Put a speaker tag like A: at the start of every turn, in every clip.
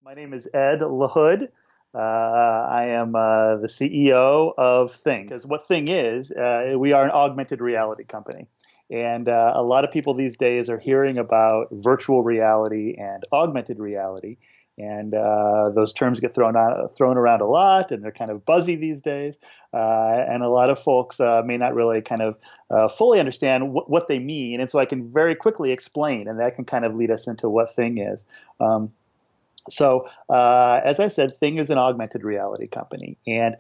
A: My name is Ed LaHood. I am the CEO of Thyng. Because what Thyng is, we are an augmented reality company. And a lot of people these days are hearing about virtual reality and augmented reality. And those terms get thrown around a lot, and they're kind of buzzy these days. And a lot of folks may not really kind of fully understand what they mean. And so I can very quickly explain, and that can kind of lead us into what Thyng is. As I said, Thyng is an augmented reality company, and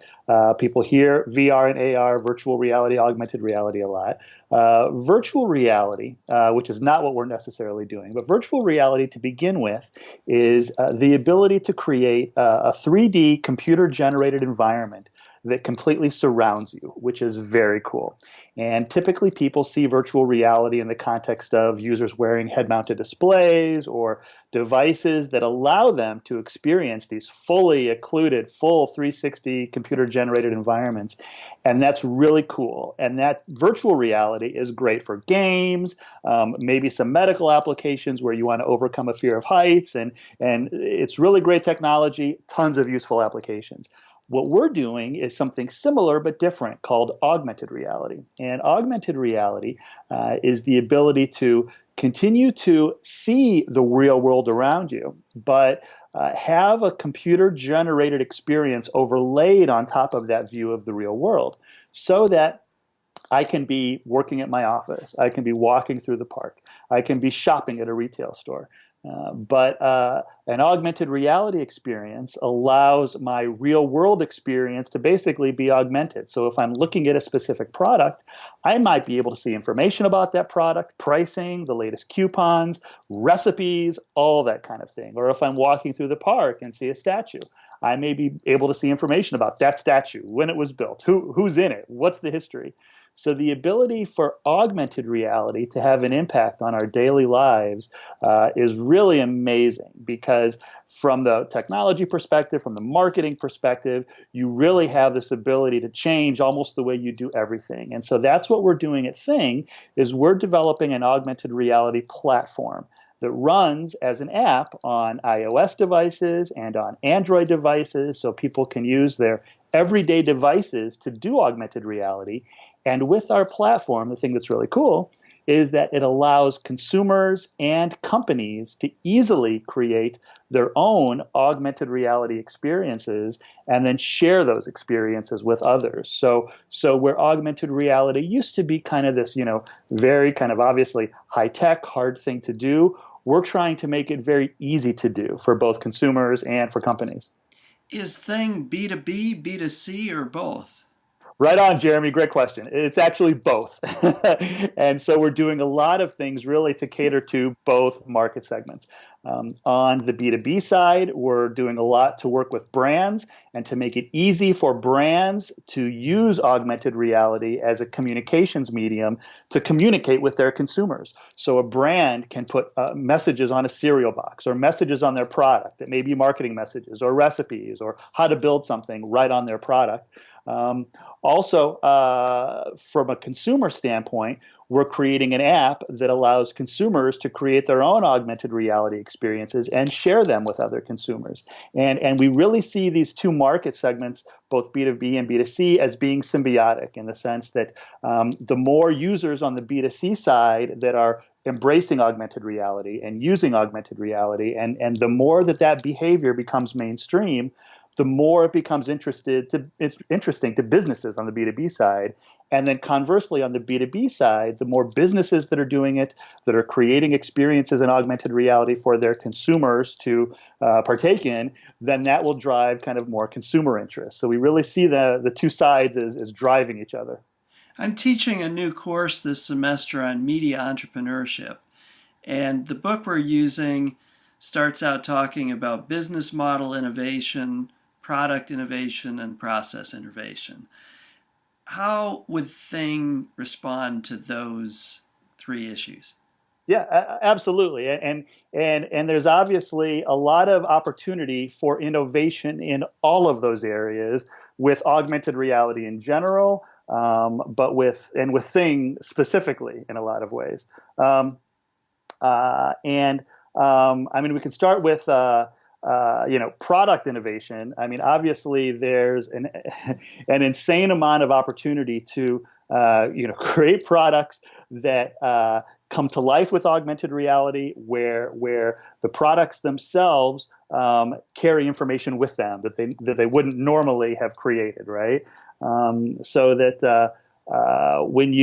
A: people hear VR and AR, virtual reality, augmented reality a lot. Virtual reality, which is not what we're necessarily doing, but virtual reality to begin with is the ability to create a 3D computer-generated environment that completely surrounds you, which is very cool. And typically people see virtual reality in the context of users wearing head-mounted displays or devices that allow them to experience these fully occluded, full 360 computer-generated environments. And that's really cool. And that virtual reality is great for games, maybe some medical applications where you want to overcome a fear of heights. And it's really great technology, tons of useful applications. What we're doing is something similar but different called augmented reality. And augmented reality is the ability to continue to see the real world around you, but have a computer-generated experience overlaid on top of that view of the real world so that I can be working at my office. I can be walking through the park. I can be shopping at a retail store. But an augmented reality experience allows my real world experience to basically be augmented. So if I'm looking at a specific product, I might be able to see information about that product, pricing, the latest coupons, recipes, all that kind of thing. Or if I'm walking through the park and see a statue, I may be able to see information about that statue, when it was built, who's in it, what's the history. So the ability for augmented reality to have an impact on our daily lives is really amazing because from the technology perspective, from the marketing perspective, you really have this ability to change almost the way you do everything. And so that's what we're doing at Thyng is we're developing an augmented reality platform that runs as an app on iOS devices and on Android devices so people can use their everyday devices to do augmented reality. And with our platform, the thing that's really cool is that it allows consumers and companies to easily create their own augmented reality experiences and then share those experiences with others. So where augmented reality used to be kind of this, very kind of obviously high-tech, hard thing to do, we're trying to make it very easy to do for both consumers and for companies.
B: Is Thyng B2B, B2C, or both?
A: Right on, Jeremy. Great question. It's actually both. And so we're doing a lot of things really to cater to both market segments. On the B2B side, we're doing a lot to work with brands and to make it easy for brands to use augmented reality as a communications medium to communicate with their consumers. So a brand can put messages on a cereal box or messages on their product that may be marketing messages or recipes or how to build something right on their product. Also, from a consumer standpoint, we're creating an app that allows consumers to create their own augmented reality experiences and share them with other consumers. And we really see these two market segments, both B2B and B2C, as being symbiotic in the sense that the more users on the B2C side that are embracing augmented reality and using augmented reality, and the more that behavior becomes mainstream, the more it becomes interesting to businesses on the B2B side. And then conversely, on the B2B side, the more businesses that are doing it, that are creating experiences in augmented reality for their consumers to partake in, then that will drive kind of more consumer interest. So we really see the two sides as driving each other.
B: I'm teaching a new course this semester on media entrepreneurship, and the book we're using starts out talking about business model innovation, product innovation, and process innovation. How would Thyng respond to those three issues?
A: Yeah, absolutely. And there's obviously a lot of opportunity for innovation in all of those areas with augmented reality in general, but with Thyng specifically in a lot of ways. I mean, we can start with product innovation, I mean, obviously there's an insane amount of opportunity to, create products that come to life with augmented reality, where the products themselves carry information with them that they wouldn't normally have created, right? So that when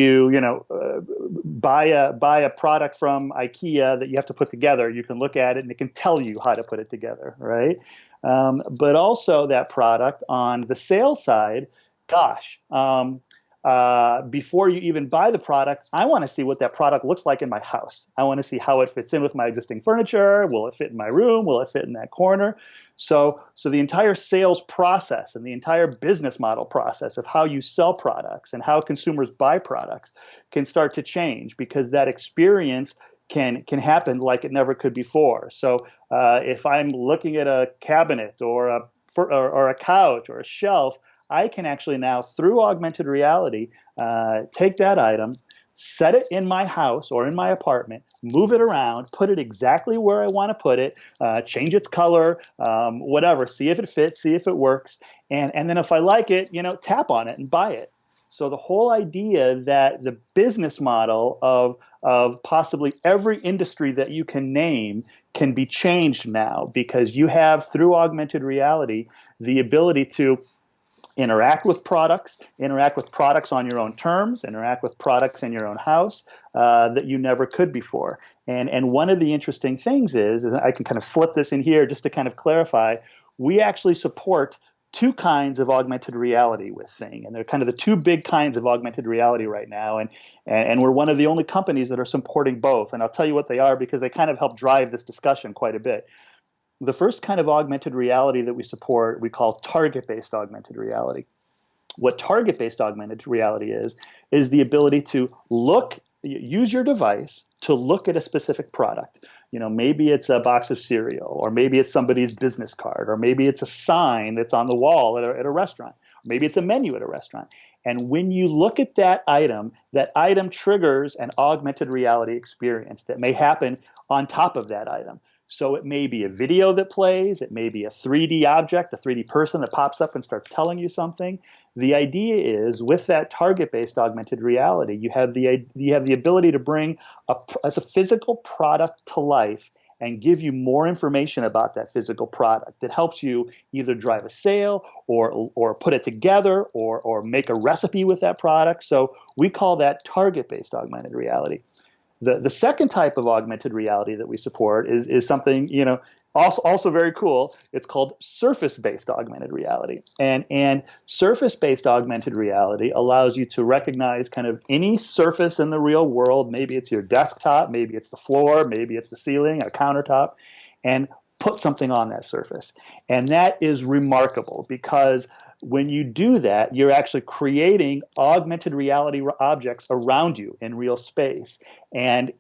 A: buy a product from IKEA that you have to put together, you can look at it and it can tell you how to put it together, right? But also that product on the sales side, gosh, before you even buy the product, I want to see what that product looks like in my house. I want to see how it fits in with my existing furniture. Will it fit in my room? Will it fit in that corner? So the entire sales process and the entire business model process of how you sell products and how consumers buy products can start to change, because that experience can happen like it never could before. So if I'm looking at a cabinet or a couch or a shelf, I can actually now, through augmented reality, take that item, set it in my house or in my apartment, move it around, put it exactly where I want to put it, change its color, whatever, see if it fits, see if it works, and then if I like it, tap on it and buy it. So the whole idea that the business model of possibly every industry that you can name can be changed now, because you have, through augmented reality, the ability to interact with products on your own terms, interact with products in your own house that you never could before. And one of the interesting things is, and I can kind of slip this in here just to kind of clarify, we actually support two kinds of augmented reality with Thyng, and they're kind of the two big kinds of augmented reality right now, and we're one of the only companies that are supporting both. And I'll tell you what they are, because they kind of help drive this discussion quite a bit. The first kind of augmented reality that we support, we call target-based augmented reality. What target-based augmented reality is the ability to use your device to look at a specific product. Maybe it's a box of cereal, or maybe it's somebody's business card, or maybe it's a sign that's on the wall at a restaurant, or maybe it's a menu at a restaurant. And when you look at that item triggers an augmented reality experience that may happen on top of that item. So it may be a video that plays, it may be a 3D object, a 3D person that pops up and starts telling you something. The idea is, with that target-based augmented reality, you have the ability to bring as a physical product to life and give you more information about that physical product that helps you either drive a sale or put it together or make a recipe with that product. So we call that target-based augmented reality. The second type of augmented reality that we support is something, also very cool. It's called surface-based augmented reality. And surface-based augmented reality allows you to recognize kind of any surface in the real world. Maybe it's your desktop, maybe it's the floor, maybe it's the ceiling, a countertop, and put something on that surface. And that is remarkable, because when you do that, you're actually creating augmented reality objects around you in real space. And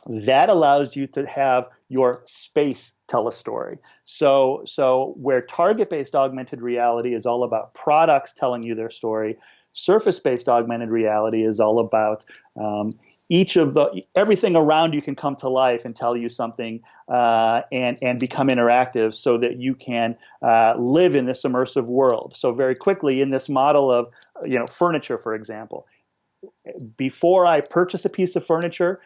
A: that allows you to have your space tell a story. So where target-based augmented reality is all about products telling you their story, surface-based augmented reality is all about everything around you can come to life and tell you something and become interactive, so that you can live in this immersive world. So very quickly, in this model of furniture, for example, before I purchase a piece of furniture,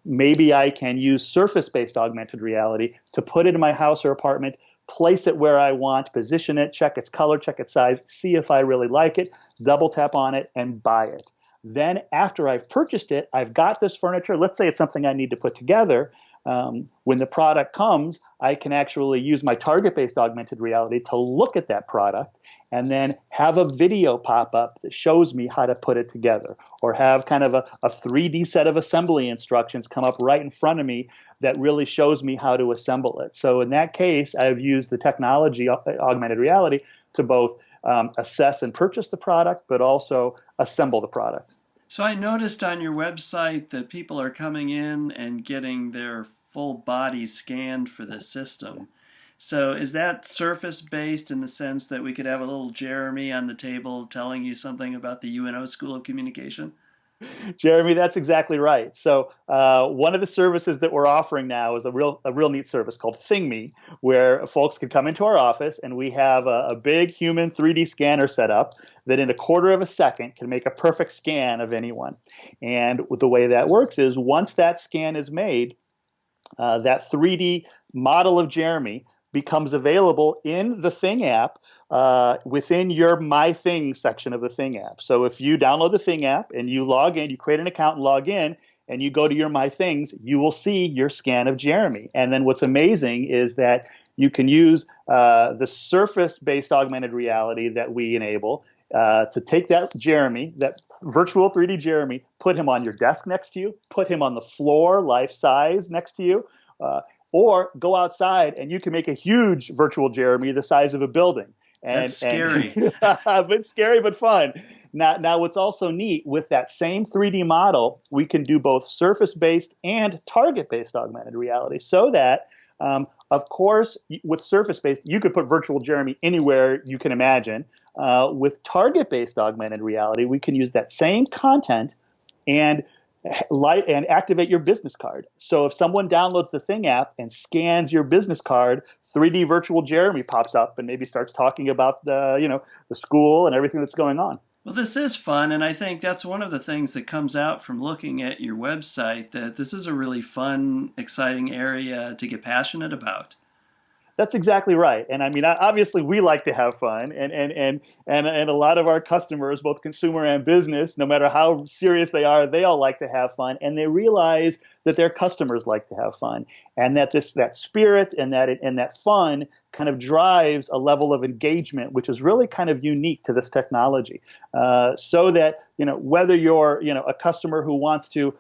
A: maybe I can use surface-based augmented reality to put it in my house or apartment, place it where I want, position it, check its color, check its size, see if I really like it, double tap on it, and buy it. Then after I've purchased it, I've got this furniture. Let's say it's something I need to put together. When the product comes, I can actually use my target-based augmented reality to look at that product and then have a video pop up that shows me how to put it together, or have kind of a 3D set of assembly instructions come up right in front of me that really shows me how to assemble it. So in that case, I've used the technology, augmented reality, to both assess and purchase the product, but also assemble the product.
B: So I noticed on your website that people are coming in and getting their full body scanned for the system. So is that surface-based in the sense that we could have a little Jeremy on the table telling you something about the UNO School of Communication?
A: Jeremy, that's exactly right. So one of the services that we're offering now is a real neat service called Thyng Me, where folks can come into our office and we have a big human 3D scanner set up that in a quarter of a second can make a perfect scan of anyone. And the way that works is once that scan is made, that 3D model of Jeremy becomes available in the Thing app within your My Thing section of the Thing app. So if you download the Thing app and you log in, you create an account and log in, and you go to your My Things, you will see your scan of Jeremy. And then what's amazing is that you can use the surface-based augmented reality that we enable to take that Jeremy, that virtual 3D Jeremy, put him on your desk next to you, put him on the floor, life size next to you, uh, or go outside and you can make a huge virtual Jeremy the size of a building.
B: That's
A: And
B: scary.
A: but scary but fun. Now, what's also neat with that same 3D model, we can do both surface-based and target-based augmented reality, so that of course, with surface-based, you could put virtual Jeremy anywhere you can imagine. With target-based augmented reality, we can use that same content and light and activate your business card. So if someone downloads the Thing app and scans your business card, 3D virtual Jeremy pops up and maybe starts talking about the school and everything that's going on.
B: Well, this is fun, and I think that's one of the things that comes out from looking at your website, that this is a really fun, exciting area to get passionate about.
A: That's exactly right. And I mean, obviously, we like to have fun, and a lot of our customers, both consumer and business, no matter how serious they are, they all like to have fun, and they realize that their customers like to have fun, and that spirit and that fun kind of drives a level of engagement, which is really kind of unique to this technology. So that whether you're a customer who wants to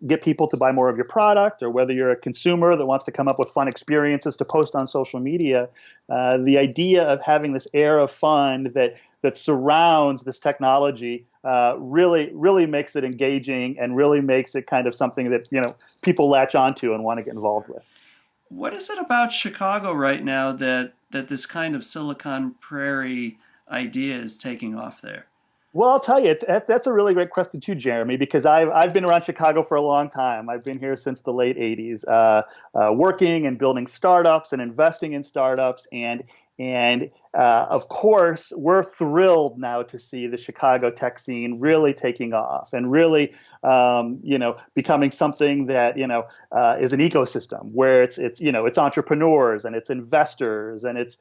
A: get people to buy more of your product, or whether you're a consumer that wants to come up with fun experiences to post on social media, the idea of having this air of fun that surrounds this technology really makes it engaging and really makes it kind of something that people latch onto and want to get involved with.
B: What is it about Chicago right now that this kind of Silicon Prairie idea is taking off there?
A: Well, I'll tell you, that's a really great question too, Jeremy, because I've been around Chicago for a long time. I've been here since the late '80s, working and building startups and investing in startups, and of course, we're thrilled now to see the Chicago tech scene really taking off and really becoming something that is an ecosystem where it's entrepreneurs and it's investors and it's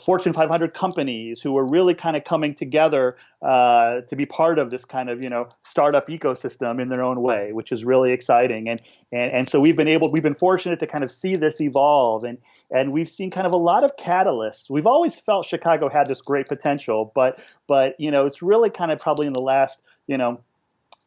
A: Fortune 500 companies who are really kind of coming together to be part of this kind of startup ecosystem in their own way, which is really exciting. And so we've been fortunate to kind of see this evolve, and we've seen kind of a lot of catalysts. We've always felt Chicago had this great potential, but it's really kind of probably in the last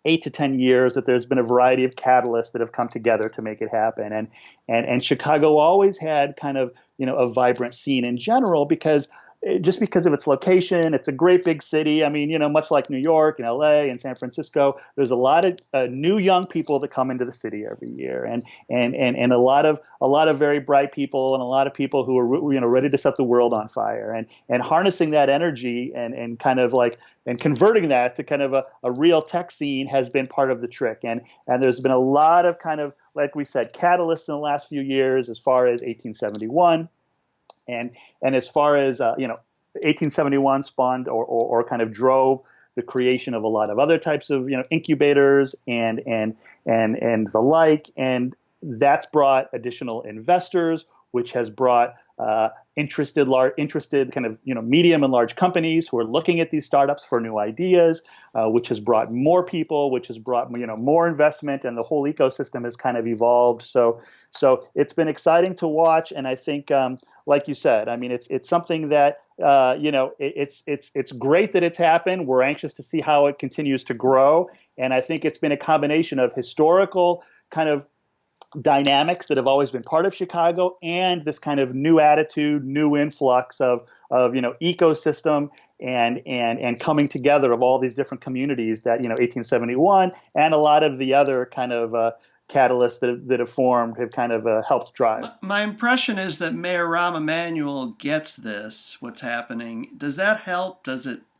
A: 8 to 10 years that there's been a variety of catalysts that have come together to make it happen. And Chicago always had kind of a vibrant scene in general because of its location. It's a great big city. I mean, much like New York and LA and San Francisco, there's a lot of new young people that come into the city every year, and a lot of very bright people, and a lot of people who are ready to set the world on fire, and harnessing that energy and kind of like and converting that to kind of a real tech scene has been part of the trick. And there's been a lot of kind of, like we said, catalysts in the last few years, as far as 1871. And as far as 1871 spawned or kind of drove the creation of a lot of other types of incubators and the like, and that's brought additional investors, which has brought interested kind of medium and large companies who are looking at these startups for new ideas, which has brought more people, which has brought more investment, and the whole ecosystem has kind of evolved. So it's been exciting to watch, and I think, like you said, I mean, it's something that it's great that it's happened. We're anxious to see how it continues to grow, and I think it's been a combination of historical kind of dynamics that have always been part of Chicago, and this kind of new attitude, new influx of ecosystem and coming together of all these different communities that 1871 and a lot of the other kind of catalysts that have formed have kind of helped drive.
B: My impression is that Mayor Rahm Emanuel gets this, what's happening. Does that help?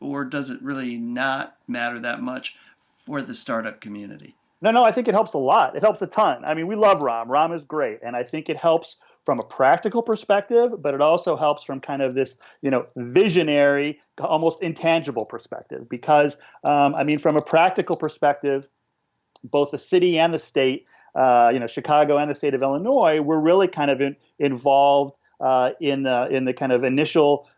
B: Or does it really not matter that much for the startup community?
A: No, I think it helps a lot. It helps a ton. I mean, we love Rahm. Rahm is great. And I think it helps from a practical perspective, but it also helps from kind of this, visionary, almost intangible perspective. Because, I mean, from a practical perspective, both the city and the state, Chicago and the state of Illinois, were really kind of involved in the kind of initial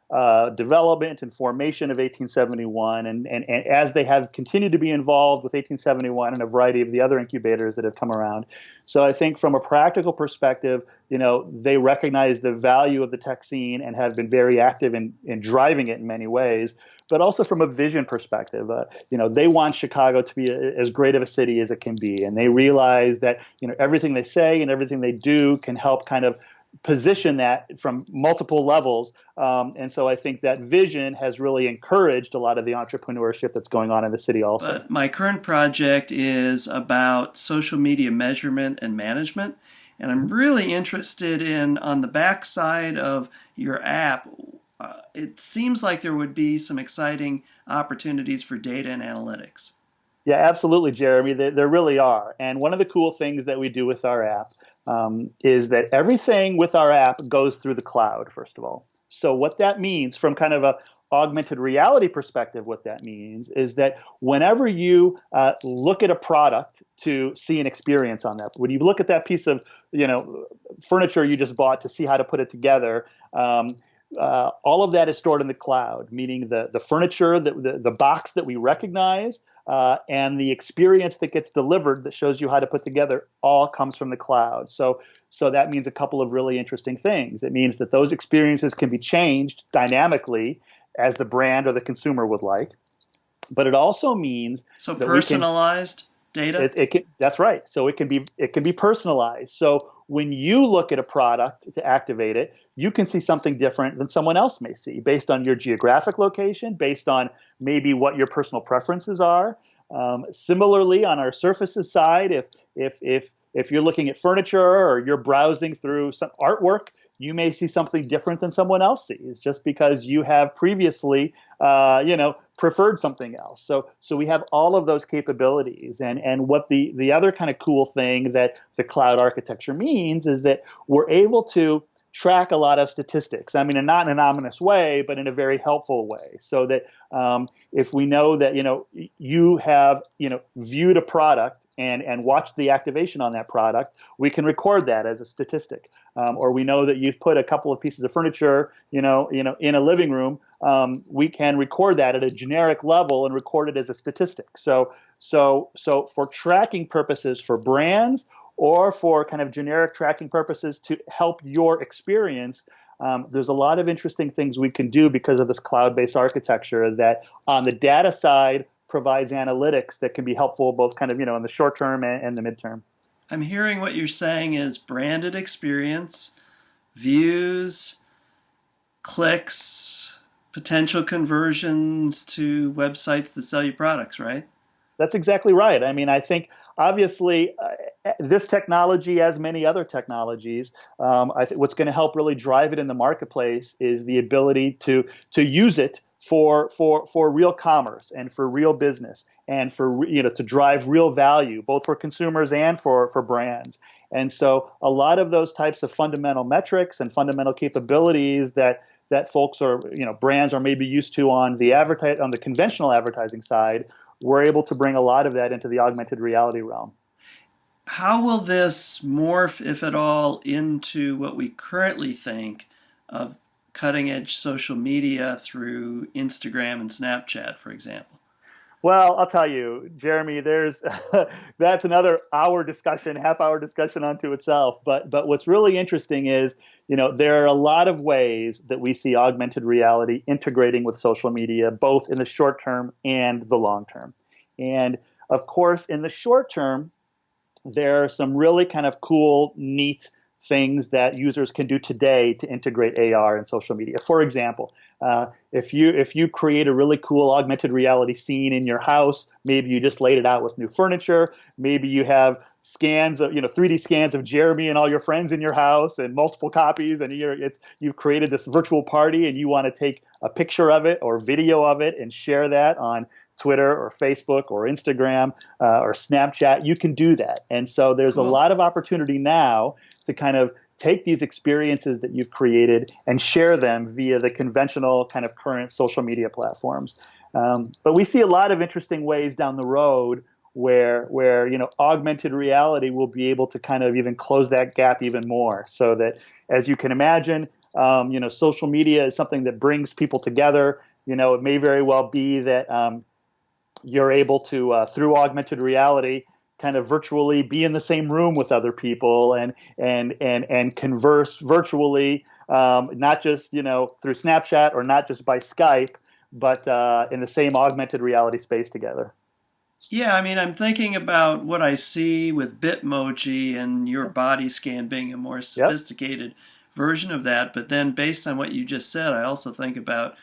A: development and formation of 1871, and as they have continued to be involved with 1871 and a variety of the other incubators that have come around. So I think from a practical perspective, they recognize the value of the tech scene and have been very active in driving it in many ways. But also from a vision perspective, they want Chicago to be as great of a city as it can be, and they realize that everything they say and everything they do can help kind of position that from multiple levels. And so I think that vision has really encouraged a lot of the entrepreneurship that's going on in the city also.
B: But my current project is about social media measurement and management. And I'm really interested in, on the backside of your app, it seems like there would be some exciting opportunities for data and analytics.
A: Yeah, absolutely, Jeremy. There really are. And one of the cool things that we do with our app is that everything with our app goes through the cloud, first of all. So what that means from kind of a augmented reality perspective, what that means is that whenever you look at a product to see an experience on that, when you look at that piece of furniture you just bought to see how to put it together, all of that is stored in the cloud, meaning the furniture, the box that we recognize, and the experience that gets delivered that shows you how to put together all comes from the cloud. So that means a couple of really interesting things. It means that those experiences can be changed dynamically as the brand or the consumer would like. But it also means
B: that personalized data.
A: That's right. So it can be personalized. So when you look at a product to activate it, you can see something different than someone else may see based on your geographic location, based on maybe what your personal preferences are. Similarly, on our surfaces side, if you're looking at furniture or you're browsing through some artwork, you may see something different than someone else sees just because you have previously, preferred something else. So we have all of those capabilities. And what the other kind of cool thing that the cloud architecture means is that we're able to track a lot of statistics. I mean, not in an ominous way, but in a very helpful way. So that if we know that you have viewed a product and watched the activation on that product, we can record that as a statistic. Or we know that you've put a couple of pieces of furniture, in a living room. We can record that at a generic level and record it as a statistic. So for tracking purposes for brands, or for kind of generic tracking purposes to help your experience, there's a lot of interesting things we can do because of this cloud-based architecture that on the data side provides analytics that can be helpful both kind of, in the short term and the midterm.
B: I'm hearing what you're saying is branded experience, views, clicks, potential conversions to websites that sell you products, right?
A: That's exactly right. I mean, I think obviously this technology, as many other technologies, I think what's going to help really drive it in the marketplace is the ability to use it for real commerce and for real business and for to drive real value both for consumers and for brands. And so a lot of those types of fundamental metrics and fundamental capabilities that folks are brands are maybe used to on the conventional advertising side, we're able to bring a lot of that into the augmented reality realm.
B: How will this morph, if at all, into what we currently think of cutting-edge social media through Instagram and Snapchat, for example?
A: Well, I'll tell you, Jeremy, there's that's another half-hour discussion unto itself. But what's really interesting is, there are a lot of ways that we see augmented reality integrating with social media, both in the short term and the long term. And of course, in the short term, there are some really kind of cool, neat things that users can do today to integrate AR and social media. For example, if you create a really cool augmented reality scene in your house, maybe you just laid it out with new furniture, maybe you have scans of 3D scans of Jeremy and all your friends in your house and multiple copies, and you've created this virtual party and you want to take a picture of it or video of it and share that on Twitter or Facebook or Instagram or Snapchat, you can do that. And so there's a
B: Cool.
A: lot of opportunity now to kind of take these experiences that you've created and share them via the conventional kind of current social media platforms. But we see a lot of interesting ways down the road where augmented reality will be able to kind of even close that gap even more. So that, as you can imagine, social media is something that brings people together. It may very well be that you're able to, through augmented reality, kind of virtually be in the same room with other people and converse virtually, not just through Snapchat or not just by Skype, but in the same augmented reality space together.
B: Yeah, I mean, I'm thinking about what I see with Bitmoji and your body scan being a more
A: Yep.
B: sophisticated version of that. But then, based on what you just said, I also think about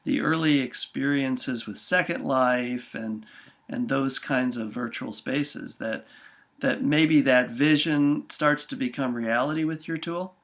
B: the early experiences with Second Life and those kinds of virtual spaces that maybe that vision starts to become reality with your tool.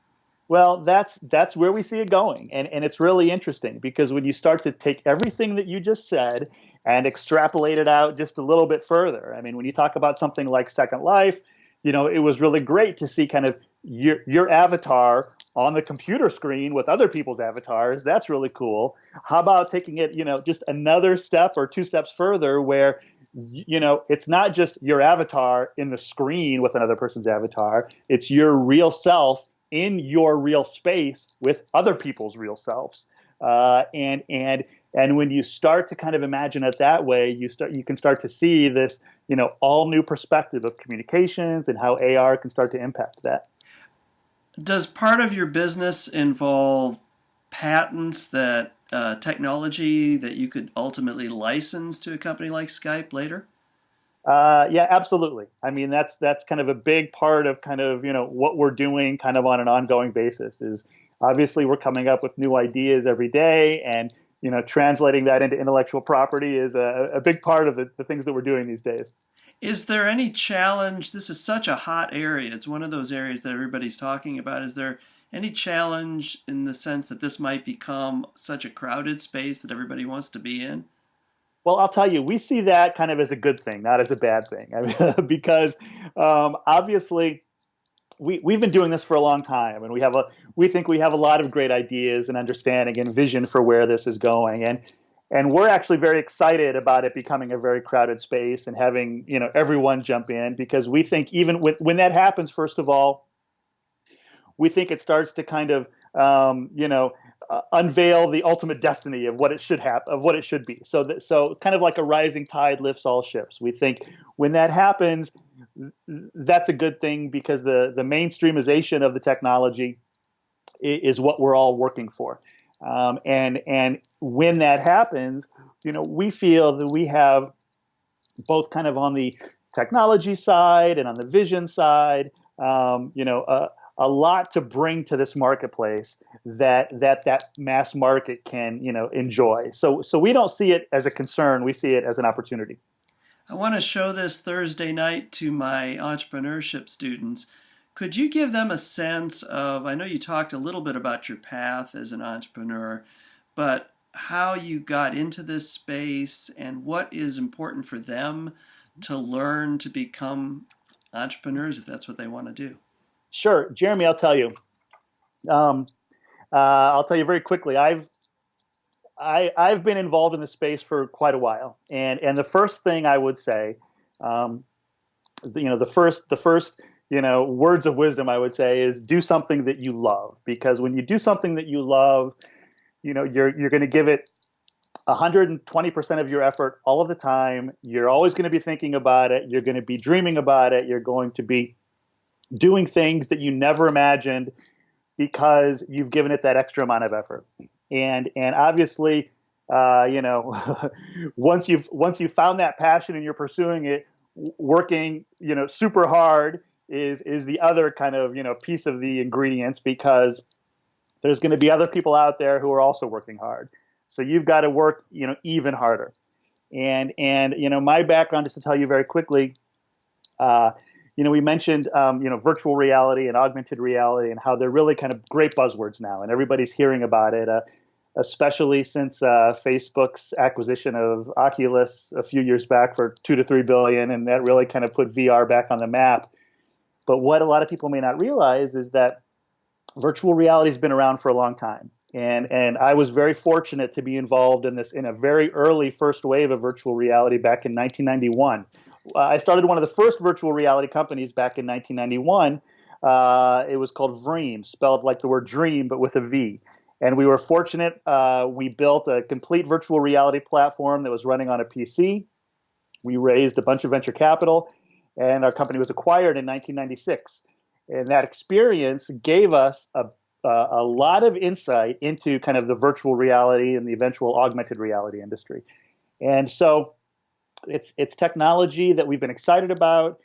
A: Well, that's where we see it going, and it's really interesting because when you start to take everything that you just said and extrapolate it out just a little bit further. I mean, when you talk about something like Second Life, it was really great to see kind of your avatar on the computer screen with other people's avatars. That's really cool. How about taking it, just another step or two steps further where it's not just your avatar in the screen with another person's avatar, it's your real self in your real space with other people's real selves. And when you start to kind of imagine it that way, you can start to see this, all new perspective of communications and how AR can start to impact that.
B: Does part of your business involve patents that technology that you could ultimately license to a company like Skype later?
A: Yeah, absolutely. I mean, that's kind of a big part of kind of what we're doing kind of on an ongoing basis. Is obviously we're coming up with new ideas every day, and translating that into intellectual property is a big part of the things that we're doing these days.
B: Is there any challenge? This is such a hot area. It's one of those areas that everybody's talking about. Is there any challenge in the sense that this might become such a crowded space that everybody wants to be in?
A: Well, I'll tell you, we see that kind of as a good thing, not as a bad thing. I mean, because obviously we've been doing this for a long time, and we think we have a lot of great ideas and understanding and vision for where this is going, and we're actually very excited about it becoming a very crowded space and having everyone jump in, because we think even when that happens, first of all, we think it starts to kind of unveil the ultimate destiny of what it should have, of what it should be. So kind of like a rising tide lifts all ships. We think when that happens, that's a good thing, because the mainstreamization of the technology is what we're all working for. And when that happens, we feel that we have both kind of on the technology side and on the vision side, a lot to bring to this marketplace that mass market can enjoy. So we don't see it as a concern. We see it as an opportunity.
B: I want to show this Thursday night to my entrepreneurship students. Could you give them a sense of, I know you talked a little bit about your path as an entrepreneur, but how you got into this space and what is important for them to learn to become entrepreneurs if that's what they want to do?
A: Sure, Jeremy, Um, I'll tell you very quickly. I've been involved in the space for quite a while, and the first thing I would say, the first words of wisdom I would say is do something that you love, because when you do something that you love, you're going to give it 120% of your effort all of the time. You're always going to be thinking about it. You're going to be dreaming about it. You're going to be doing things that you never imagined because you've given it that extra amount of effort. And obviously, once you've found that passion and you're pursuing it, working super hard is the other kind of piece of the ingredients, because there's going to be other people out there who are also working hard. So you've got to work even harder. And my background, just to tell you very quickly, we mentioned virtual reality and augmented reality and how they're really kind of great buzzwords now, and everybody's hearing about it. especially since Facebook's acquisition of Oculus a few years back for 2 to 3 billion, and that really kind of put VR back on the map. But what a lot of people may not realize is that virtual reality has been around for a long time. And I was very fortunate to be involved in this in a very early first wave of virtual reality back in 1991. I started one of the first virtual reality companies back in 1991. It was called Vream, spelled like the word dream, but with a V. And we were fortunate. We built a complete virtual reality platform that was running on a PC. We raised a bunch of venture capital, and our company was acquired in 1996. And that experience gave us a lot of insight into kind of the virtual reality and the eventual augmented reality industry. And so it's technology that we've been excited about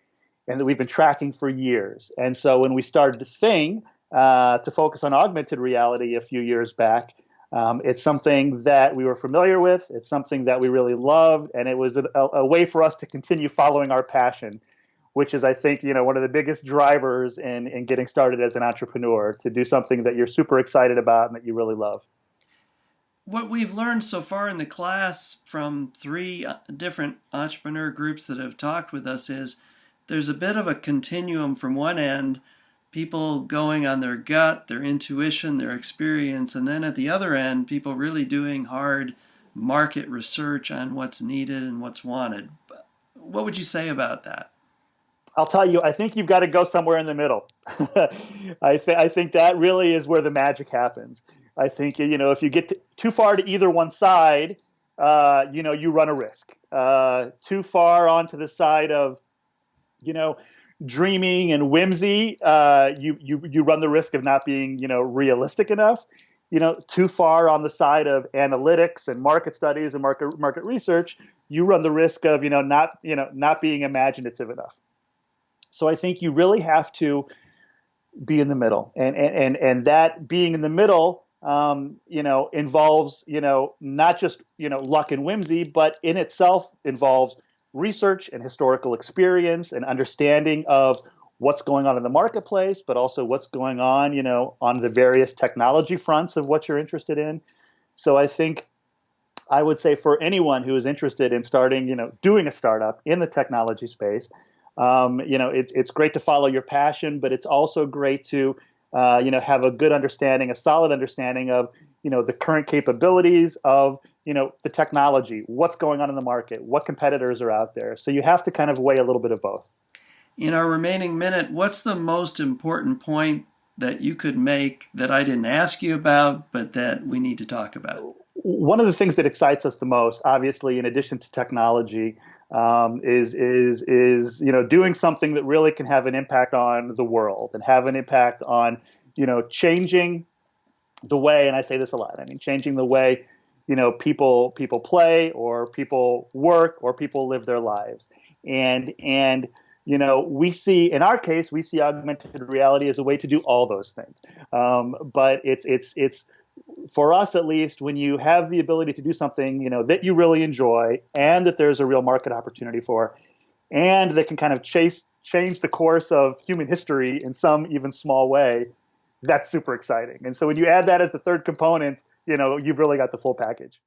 A: and that we've been tracking for years. And so when we started Thyng to focus on augmented reality a few years back, it's something that we were familiar with. It's something that we really loved, and it was a way for us to continue following our passion, which is, I think, one of the biggest drivers in getting started as an entrepreneur, to do something that you're super excited about and that you really love.
B: What we've learned so far in the class from three different entrepreneur groups that have talked with us is there's a bit of a continuum from one end, people going on their gut, their intuition, their experience, and then at the other end, people really doing hard market research on what's needed and what's wanted. What would you say about that?
A: I'll tell you, I think you've got to go somewhere in the middle. I think that really is where the magic happens. I think, if you get too far to either one side, you run a risk. Too far onto the side of, dreaming and whimsy, you run the risk of not being, realistic enough. Too far on the side of analytics and market studies and market research, you run the risk of, not being imaginative enough. So I think you really have to be in the middle, and that being in the middle, involves, not just, luck and whimsy, but in itself involves research and historical experience and understanding of what's going on in the marketplace, but also what's going on, on the various technology fronts of what you're interested in. So I think I would say for anyone who is interested in starting, doing a startup in the technology space, it's great to follow your passion, but it's also great to, have a good understanding, a solid understanding of, the current capabilities of, the technology, what's going on in the market, what competitors are out there. So you have to kind of weigh a little bit of both.
B: In our remaining minute, what's the most important point that you could make that I didn't ask you about, but that we need to talk about?
A: One of the things that excites us the most, obviously, in addition to technology, is doing something that really can have an impact on the world and have an impact on changing the way, and I say this a lot, I mean changing the way people play or people work or people live their lives, and we see, in our case, we see augmented reality as a way to do all those things, but it's for us, at least, when you have the ability to do something, that you really enjoy and that there's a real market opportunity for, and that can kind of change the course of human history in some even small way, that's super exciting. And so when you add that as the third component, you've really got the full package.